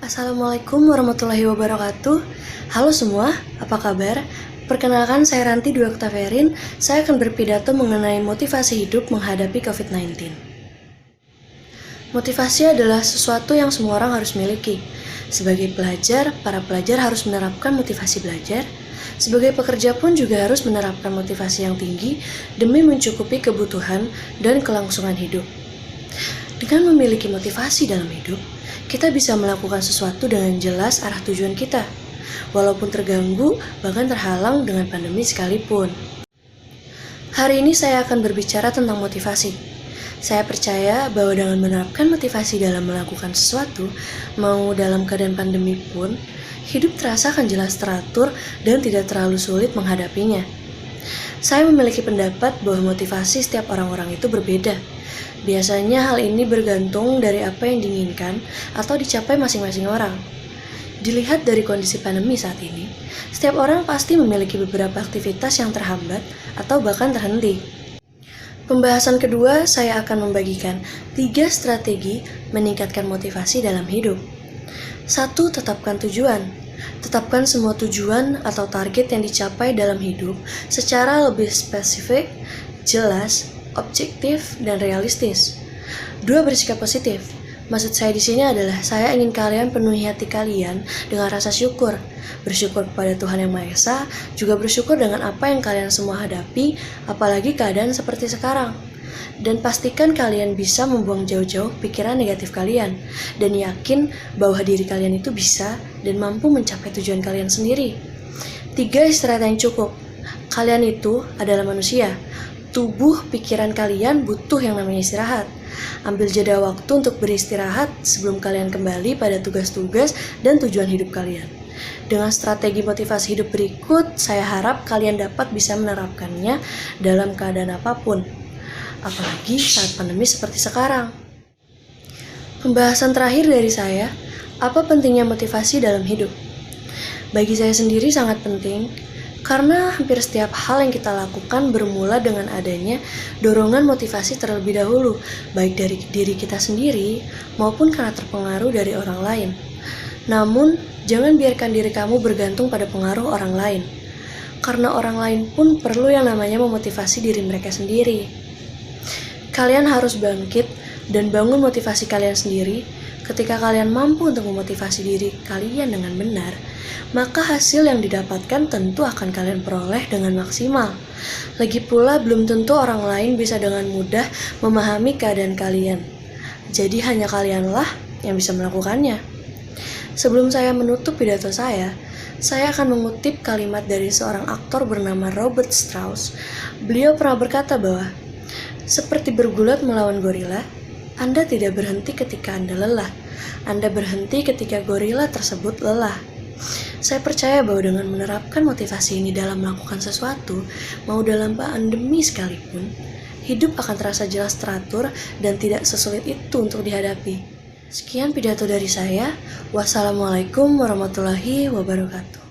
Assalamualaikum warahmatullahi wabarakatuh. Halo semua, apa kabar? Perkenalkan, saya Ranti Dwi Oktaviarin. Saya akan berpidato mengenai motivasi hidup menghadapi COVID-19. Motivasi adalah sesuatu yang semua orang harus miliki. Sebagai pelajar, para pelajar harus menerapkan motivasi belajar. Sebagai pekerja pun juga harus menerapkan motivasi yang tinggi demi mencukupi kebutuhan dan kelangsungan hidup. Dengan memiliki motivasi dalam hidup, kita bisa melakukan sesuatu dengan jelas arah tujuan kita, walaupun terganggu bahkan terhalang dengan pandemi sekalipun. Hari ini saya akan berbicara tentang motivasi. Saya percaya bahwa dengan menerapkan motivasi dalam melakukan sesuatu, mau dalam keadaan pandemi pun, hidup terasa akan jelas teratur dan tidak terlalu sulit menghadapinya. Saya memiliki pendapat bahwa motivasi setiap orang-orang itu berbeda. Biasanya hal ini bergantung dari apa yang diinginkan atau dicapai masing-masing orang. Dilihat dari kondisi pandemi saat ini, setiap orang pasti memiliki beberapa aktivitas yang terhambat atau bahkan terhenti. Pembahasan kedua, saya akan membagikan 3 strategi meningkatkan motivasi dalam hidup. 1. Tetapkan tujuan. Tetapkan semua tujuan atau target yang dicapai dalam hidup secara lebih spesifik, jelas, objektif, dan realistis. 2. Bersikap positif. Maksud saya di sini adalah saya ingin kalian penuhi hati kalian dengan rasa syukur. Bersyukur kepada Tuhan Yang Maha Esa, juga bersyukur dengan apa yang kalian semua hadapi, apalagi keadaan seperti sekarang. Dan pastikan kalian bisa membuang jauh-jauh pikiran negatif kalian, dan yakin bahwa diri kalian itu bisa dan mampu mencapai tujuan kalian sendiri. 3. Istirahat yang cukup. Kalian itu adalah manusia. Tubuh, pikiran kalian butuh yang namanya istirahat. Ambil jeda waktu untuk beristirahat sebelum kalian kembali pada tugas-tugas dan tujuan hidup kalian. Dengan strategi motivasi hidup berikut, saya harap kalian dapat bisa menerapkannya dalam keadaan apapun, apalagi saat pandemi seperti sekarang. Pembahasan terakhir dari saya, apa pentingnya motivasi dalam hidup? Bagi saya sendiri sangat penting, karena hampir setiap hal yang kita lakukan bermula dengan adanya dorongan motivasi terlebih dahulu, baik dari diri kita sendiri maupun karena terpengaruh dari orang lain. Namun, jangan biarkan diri kamu bergantung pada pengaruh orang lain, karena orang lain pun perlu yang namanya memotivasi diri mereka sendiri. Kalian harus bangkit dan bangun motivasi kalian sendiri. Ketika kalian mampu untuk memotivasi diri kalian dengan benar, maka hasil yang didapatkan tentu akan kalian peroleh dengan maksimal. Lagi pula, belum tentu orang lain bisa dengan mudah memahami keadaan kalian. Jadi hanya kalianlah yang bisa melakukannya. Sebelum saya menutup pidato saya akan mengutip kalimat dari seorang aktor bernama Robert Strauss. Beliau pernah berkata bahwa, seperti bergulat melawan gorila, Anda tidak berhenti ketika Anda lelah. Anda berhenti ketika gorila tersebut lelah. Saya percaya bahwa dengan menerapkan motivasi ini dalam melakukan sesuatu, mau dalam pandemi sekalipun, hidup akan terasa jelas teratur dan tidak sesulit itu untuk dihadapi. Sekian pidato dari saya. Wassalamualaikum warahmatullahi wabarakatuh.